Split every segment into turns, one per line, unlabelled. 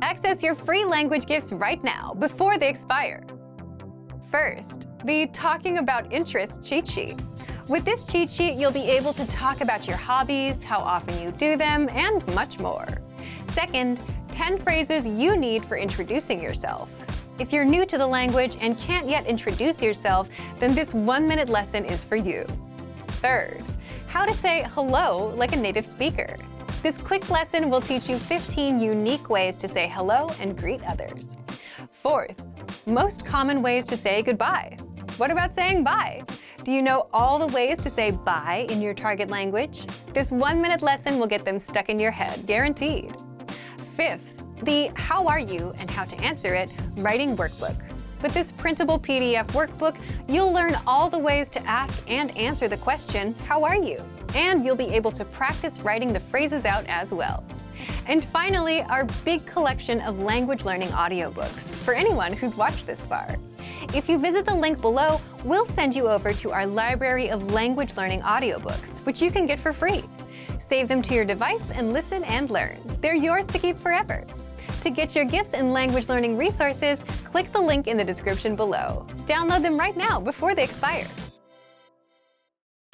Access your free language gifts right now before they expire. First, the Talking About Interests cheat sheet. With this cheat sheet, you'll be able to talk about your hobbies, how often you do them, and much more. Second, 10 phrases you need for introducing yourself. If you're new to the language and can't yet introduce yourself, then this 1-minute lesson is for you. Third, how to say hello like a native speaker. This quick lesson will teach you 15 unique ways to say hello and greet others. Fourth, most common ways to say goodbye. What about saying bye? Do you know all the ways to say bye in your target language? This 1-minute lesson will get them stuck in your head, guaranteed. Fifth, the How Are You and How to Answer It writing workbook. With this printable PDF workbook, you'll learn all the ways to ask and answer the question, how are you? And you'll be able to practice writing the phrases out as well. And finally, our big collection of language learning audiobooks for anyone who's watched this far. If you visit the link below, we'll send you over to our library of language learning audiobooks, which you can get for free. Save them to your device and listen and learn. They're yours to keep forever. To get your gifts and language learning resources, click the link in the description below. Download them right now before they expire.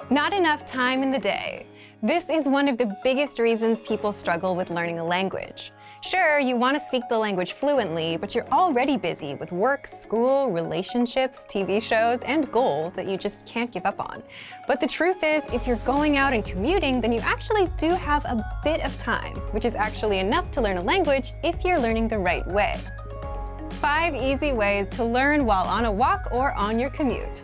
Not enough time in the day. This is one of the biggest reasons people struggle with learning a language. Sure, you want to speak the language fluently, but you're already busy with work, school, relationships, TV shows, and goals that you just can't give up on. But the truth is, if you're going out and commuting, then you actually do have a bit of time, which is actually enough to learn a language if you're learning the right way. 5 easy ways to learn while on a walk or on your commute.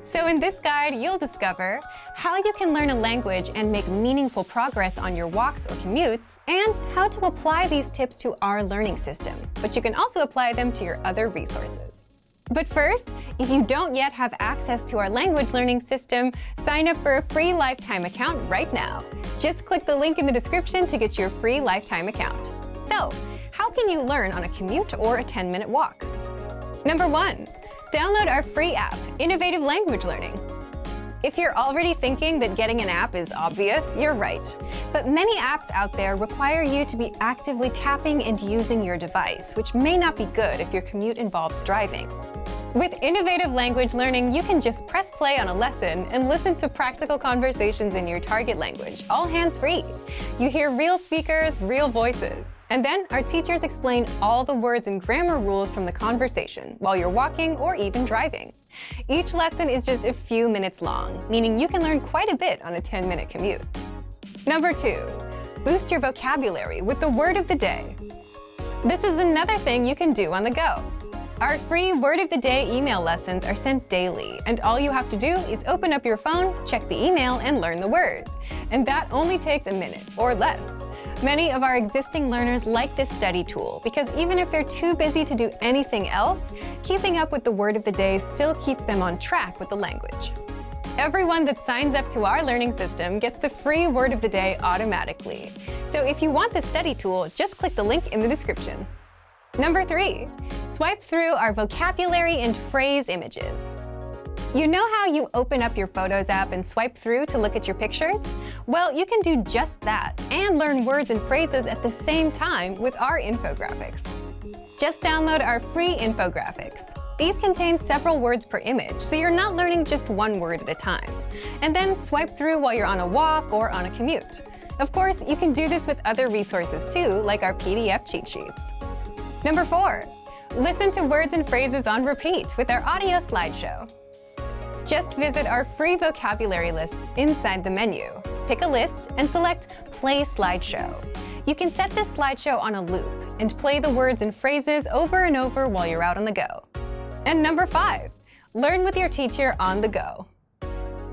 So in this guide, you'll discover how you can learn a language and make meaningful progress on your walks or commutes, and how to apply these tips to our learning system. But you can also apply them to your other resources. But first, if you don't yet have access to our language learning system, sign up for a free lifetime account right now. Just click the link in the description to get your free lifetime account. So, how can you learn on a commute or a 10-minute walk? Number 1. Download our free app, Innovative Language Learning. If you're already thinking that getting an app is obvious, you're right. But many apps out there require you to be actively tapping and using your device, which may not be good if your commute involves driving. With Innovative Language Learning, you can just press play on a lesson and listen to practical conversations in your target language, all hands-free. You hear real speakers, real voices. And then our teachers explain all the words and grammar rules from the conversation while you're walking or even driving. Each lesson is just a few minutes long, meaning you can learn quite a bit on a 10-minute commute. Number 2. Boost your vocabulary with the word of the day. This is another thing you can do on the go. Our free Word of the Day email lessons are sent daily, and all you have to do is open up your phone, check the email, and learn the word. And that only takes a minute, or less. Many of our existing learners like this study tool because even if they're too busy to do anything else, keeping up with the Word of the Day still keeps them on track with the language. Everyone that signs up to our learning system gets the free Word of the Day automatically. So if you want the study tool, just click the link in the description. Number 3. Swipe through our vocabulary and phrase images. You know how you open up your Photos app and swipe through to look at your pictures? Well, you can do just that and learn words and phrases at the same time with our infographics. Just download our free infographics. These contain several words per image, so you're not learning just one word at a time. And then swipe through while you're on a walk or on a commute. Of course, you can do this with other resources too, like our PDF cheat sheets. Number 4. Listen to words and phrases on repeat with our audio slideshow. Just visit our free vocabulary lists inside the menu. Pick a list and select Play Slideshow. You can set this slideshow on a loop and play the words and phrases over and over while you're out on the go. And number 5. Learn with your teacher on the go.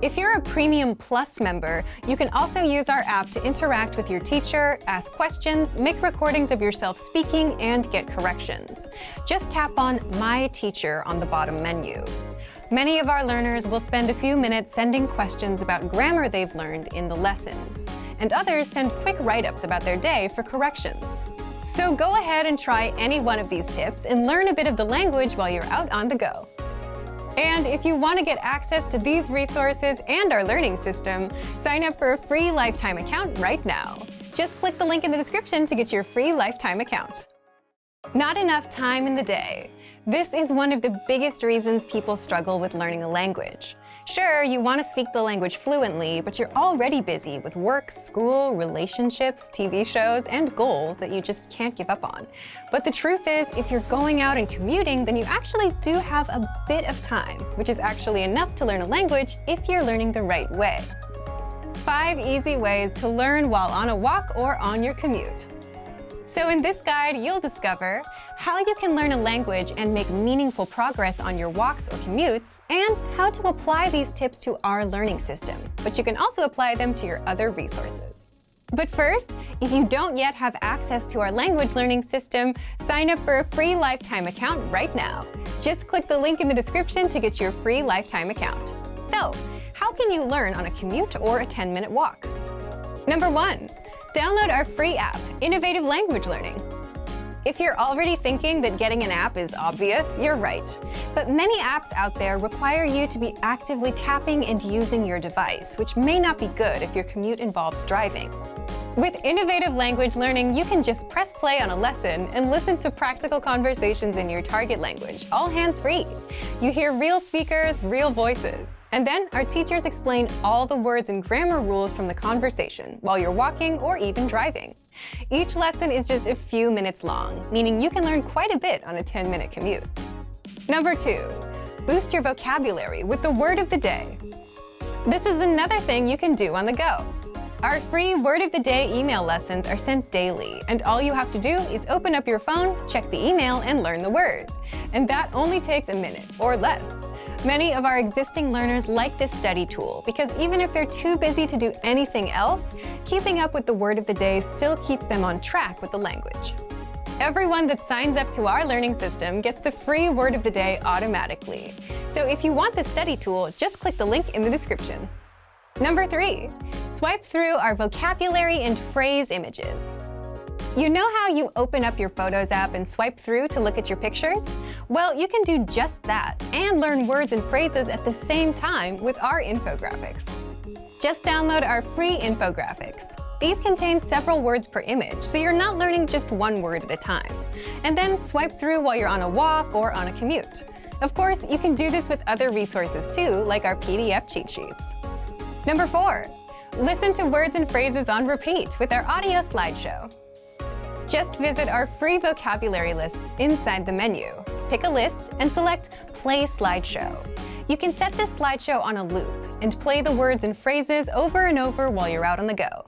If you're a Premium Plus member, you can also use our app to interact with your teacher, ask questions, make recordings of yourself speaking, and get corrections. Just tap on My Teacher on the bottom menu. Many of our learners will spend a few minutes sending questions about grammar they've learned in the lessons, and others send quick write-ups about their day for corrections. So go ahead and try any one of these tips and learn a bit of the language while you're out on the go. And if you want to get access to these resources and our learning system, sign up for a free lifetime account right now. Just click the link in the description to get your free lifetime account. Not enough time in the day. This is one of the biggest reasons people struggle with learning a language. Sure, you want to speak the language fluently, but you're already busy with work, school, relationships, TV shows, and goals that you just can't give up on. But the truth is, if you're going out and commuting, then you actually do have a bit of time, which is actually enough to learn a language if you're learning the right way. 5 easy ways to learn while on a walk or on your commute. So in this guide, you'll discover how you can learn a language and make meaningful progress on your walks or commutes, and how to apply these tips to our learning system. But you can also apply them to your other resources. But first, if you don't yet have access to our language learning system, sign up for a free lifetime account right now. Just click the link in the description to get your free lifetime account. So, how can you learn on a commute or a 10-minute walk? Number 1. Download our free app, Innovative Language Learning. If you're already thinking that getting an app is obvious, you're right. But many apps out there require you to be actively tapping and using your device, which may not be good if your commute involves driving. With Innovative Language Learning, you can just press play on a lesson and listen to practical conversations in your target language, all hands-free. You hear real speakers, real voices. And then our teachers explain all the words and grammar rules from the conversation while you're walking or even driving. Each lesson is just a few minutes long, meaning you can learn quite a bit on a 10-minute commute. Number 2, boost your vocabulary with the word of the day. This is another thing you can do on the go. Our free Word of the Day email lessons are sent daily, and all you have to do is open up your phone, check the email, and learn the word. And that only takes a minute, or less. Many of our existing learners like this study tool because even if they're too busy to do anything else, keeping up with the Word of the Day still keeps them on track with the language. Everyone that signs up to our learning system gets the free Word of the Day automatically. So if you want this study tool, just click the link in the description. Number 3, swipe through our vocabulary and phrase images. You know how you open up your Photos app and swipe through to look at your pictures? Well, you can do just that and learn words and phrases at the same time with our infographics. Just download our free infographics. These contain several words per image, so you're not learning just one word at a time. And then swipe through while you're on a walk or on a commute. Of course, you can do this with other resources too, like our PDF cheat sheets. Number 4, listen to words and phrases on repeat with our audio slideshow. Just visit our free vocabulary lists inside the menu. Pick a list and select Play Slideshow. You can set this slideshow on a loop and play the words and phrases over and over while you're out on the go.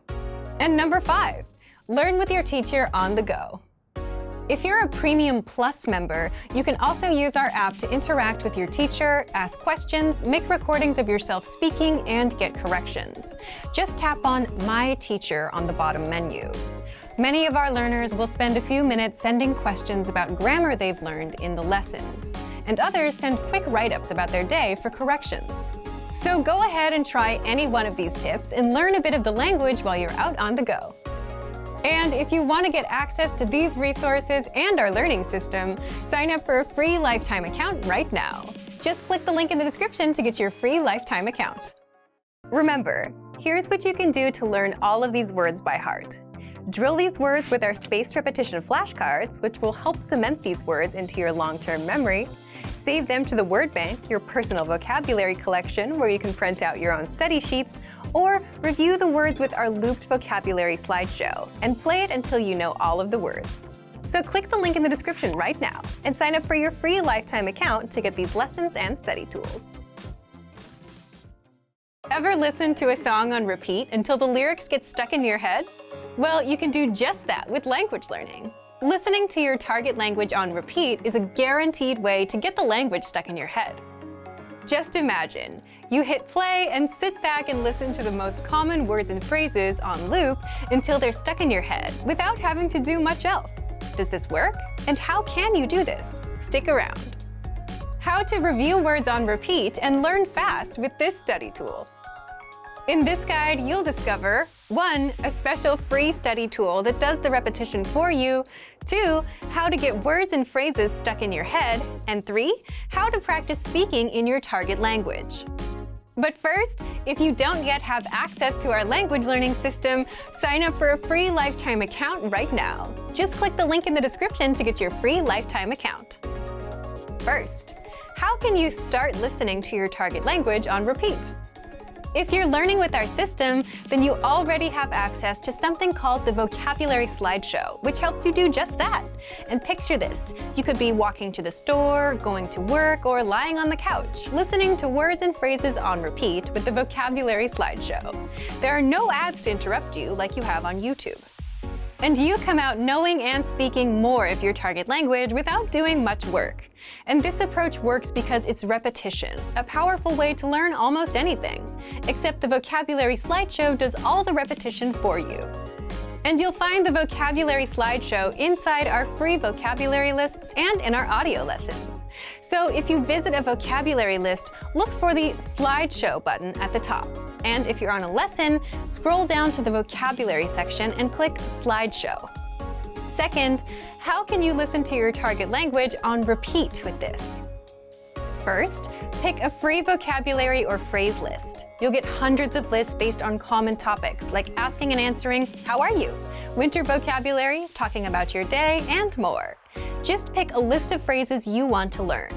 And number 5, learn with your teacher on the go. If you're a Premium Plus member, you can also use our app to interact with your teacher, ask questions, make recordings of yourself speaking, and get corrections. Just tap on My Teacher on the bottom menu. Many of our learners will spend a few minutes sending questions about grammar they've learned in the lessons, and others send quick write-ups about their day for corrections. So go ahead and try any one of these tips and learn a bit of the language while you're out on the go. And if you want to get access to these resources and our learning system, sign up for a free lifetime account right now. Just click the link in the description to get your free lifetime account. Remember, here's what you can do to learn all of these words by heart. Drill these words with our spaced repetition flashcards, which will help cement these words into your long-term memory. Save them to the word bank, your personal vocabulary collection, where you can print out your own study sheets, or review the words with our looped vocabulary slideshow and play it until you know all of the words. So click the link in the description right now and sign up for your free lifetime account to get these lessons and study tools. Ever listen to a song on repeat until the lyrics get stuck in your head? Well, you can do just that with language learning. Listening to your target language on repeat is a guaranteed way to get the language stuck in your head. Just imagine, you hit play and sit back and listen to the most common words and phrases on loop until they're stuck in your head without having to do much else. Does this work? And how can you do this? Stick around. How to review words on repeat and learn fast with this study tool. In this guide, you'll discover 1. A special free study tool that does the repetition for you, 2. How to get words and phrases stuck in your head, and 3. How to practice speaking in your target language. But first, if you don't yet have access to our language learning system, sign up for a free lifetime account right now. Just click the link in the description to get your free lifetime account. First, how can you start listening to your target language on repeat? If you're learning with our system, then you already have access to something called the vocabulary slideshow, which helps you do just that. And picture this. You could be walking to the store, going to work, or lying on the couch, listening to words and phrases on repeat with the vocabulary slideshow. There are no ads to interrupt you like you have on YouTube. And you come out knowing and speaking more of your target language without doing much work. And this approach works because it's repetition, a powerful way to learn almost anything. Except the vocabulary slideshow does all the repetition for you. And you'll find the vocabulary slideshow inside our free vocabulary lists and in our audio lessons. So if you visit a vocabulary list, look for the slideshow button at the top. And if you're on a lesson, scroll down to the vocabulary section and click slideshow. Second, how can you listen to your target language on repeat with this? First, pick a free vocabulary or phrase list. You'll get hundreds of lists based on common topics, like asking and answering, "How are you?" Winter vocabulary, talking about your day, and more. Just pick a list of phrases you want to learn.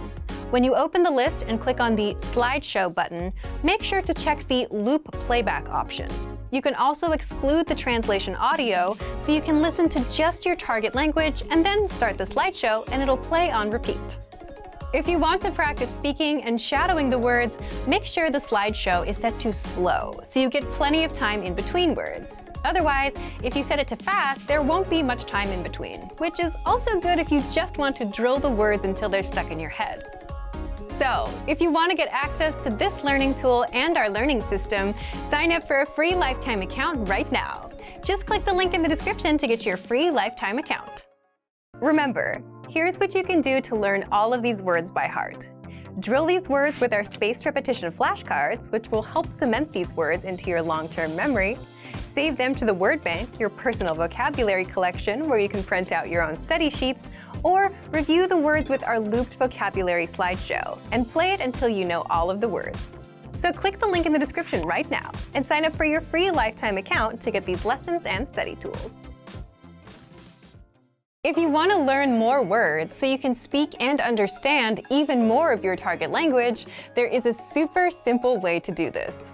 When you open the list and click on the slideshow button, make sure to check the loop playback option. You can also exclude the translation audio so you can listen to just your target language and then start the slideshow and it'll play on repeat. If you want to practice speaking and shadowing the words, make sure the slideshow is set to slow so you get plenty of time in between words. Otherwise, if you set it to fast, there won't be much time in between, which is also good if you just want to drill the words until they're stuck in your head. So, if you want to get access to this learning tool and our learning system, sign up for a free lifetime account right now. Just click the link in the description to get your free lifetime account. Remember, here's what you can do to learn all of these words by heart. Drill these words with our spaced repetition flashcards, which will help cement these words into your long-term memory. Save them to the word bank, your personal vocabulary collection, where you can print out your own study sheets, or review the words with our looped vocabulary slideshow, and play it until you know all of the words. So click the link in the description right now and sign up for your free lifetime account to get these lessons and study tools. If you want to learn more words so you can speak and understand even more of your target language, there is a super simple way to do this.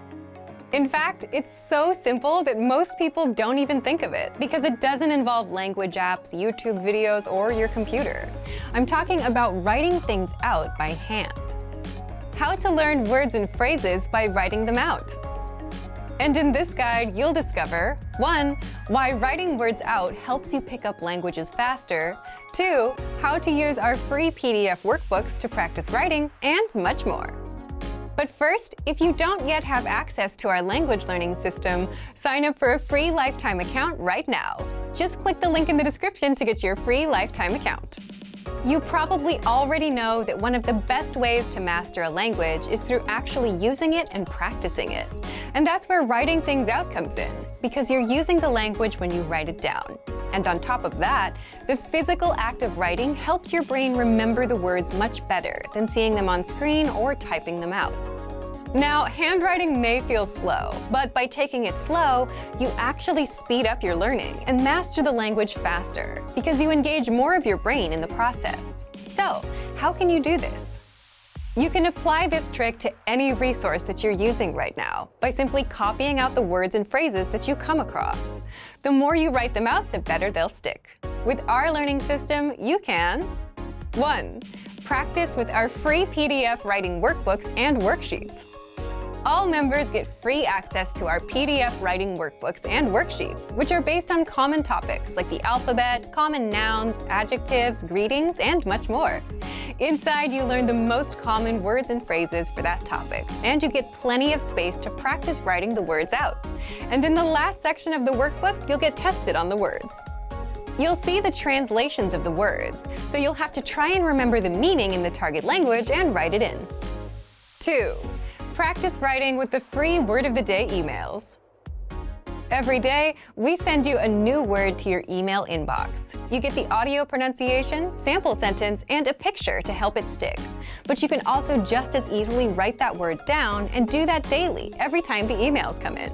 In fact, it's so simple that most people don't even think of it because it doesn't involve language apps, YouTube videos, or your computer. I'm talking about writing things out by hand. How to learn words and phrases by writing them out. And in this guide, you'll discover 1. Why writing words out helps you pick up languages faster, 2. How to use our free PDF workbooks to practice writing, and much more. But first, if you don't yet have access to our language learning system, sign up for a free lifetime account right now. Just click the link in the description to get your free lifetime account. You probably already know that one of the best ways to master a language is through actually using it and practicing it. And that's where writing things out comes in, because you're using the language when you write it down. And on top of that, the physical act of writing helps your brain remember the words much better than seeing them on screen or typing them out. Now, handwriting may feel slow, but by taking it slow, you actually speed up your learning and master the language faster because you engage more of your brain in the process. So, how can you do this? You can apply this trick to any resource that you're using right now by simply copying out the words and phrases that you come across. The more you write them out, the better they'll stick. With our learning system, you can 1. Practice with our free PDF writing workbooks and worksheets. All members get free access to our PDF writing workbooks and worksheets, which are based on common topics like the alphabet, common nouns, adjectives, greetings, and much more. Inside, you learn the most common words and phrases for that topic, and you get plenty of space to practice writing the words out. And in the last section of the workbook, you'll get tested on the words. You'll see the translations of the words, so you'll have to try and remember the meaning in the target language and write it in. 2. Practice writing with the free Word of the Day emails. Every day, we send you a new word to your email inbox. You get the audio pronunciation, sample sentence, and a picture to help it stick. But you can also just as easily write that word down and do that daily, every time the emails come in.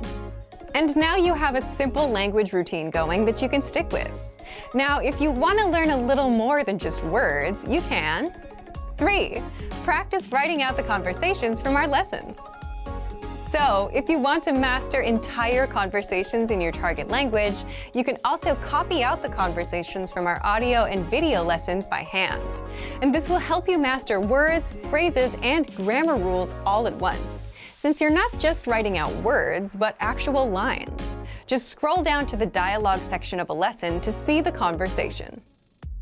And now you have a simple language routine going that you can stick with. Now, if you want to learn a little more than just words, you can. 3. Practice writing out the conversations from our lessons. So, if you want to master entire conversations in your target language, you can also copy out the conversations from our audio and video lessons by hand. And this will help you master words, phrases, and grammar rules all at once, since you're not just writing out words, but actual lines. Just scroll down to the dialogue section of a lesson to see the conversation.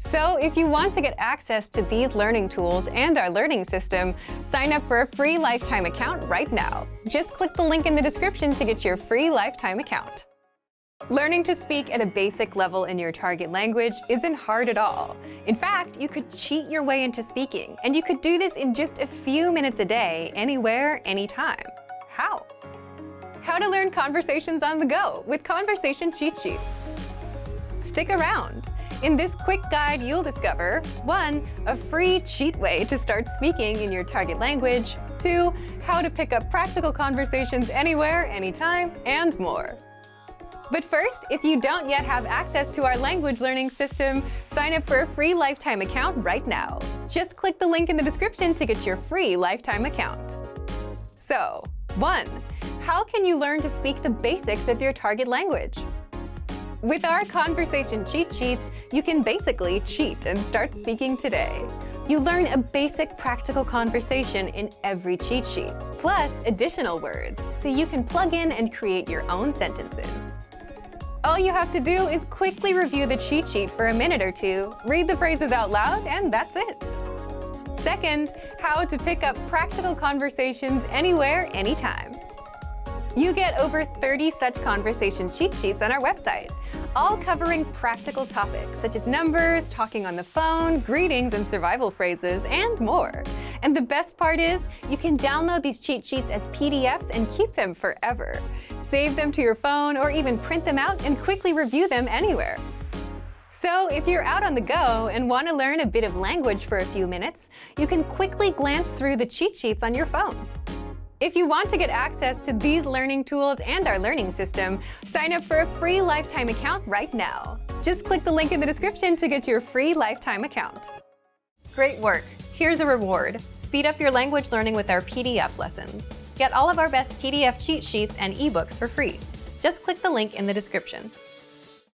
So if you want to get access to these learning tools and our learning system, sign up for a free lifetime account right now. Just click the link in the description to get your free lifetime account. Learning to speak at a basic level in your target language isn't hard at all. In fact, you could cheat your way into speaking, and you could do this in just a few minutes a day, anywhere, anytime. How? How to learn conversations on the go with conversation cheat sheets. Stick around. In this quick guide, you'll discover 1. A free cheat way to start speaking in your target language, 2. How to pick up practical conversations anywhere, anytime, and more. But first, if you don't yet have access to our language learning system, sign up for a free lifetime account right now. Just click the link in the description to get your free lifetime account. So, 1. How can you learn to speak the basics of your target language? With our conversation cheat sheets, you can basically cheat and start speaking today. You learn a basic practical conversation in every cheat sheet, plus additional words, so you can plug in and create your own sentences. All you have to do is quickly review the cheat sheet for a minute or two, read the phrases out loud, and that's it. 2. How to pick up practical conversations anywhere, anytime. You get over 30 such conversation cheat sheets on our website, all covering practical topics such as numbers, talking on the phone, greetings and survival phrases, and more. And the best part is, you can download these cheat sheets as PDFs and keep them forever. Save them to your phone or even print them out and quickly review them anywhere. So if you're out on the go and want to learn a bit of language for a few minutes, you can quickly glance through the cheat sheets on your phone. If you want to get access to these learning tools and our learning system, sign up for a free lifetime account right now. Just click the link in the description to get your free lifetime account. Great work! Here's a reward. Speed up your language learning with our PDF lessons. Get all of our best PDF cheat sheets and ebooks for free. Just click the link in the description.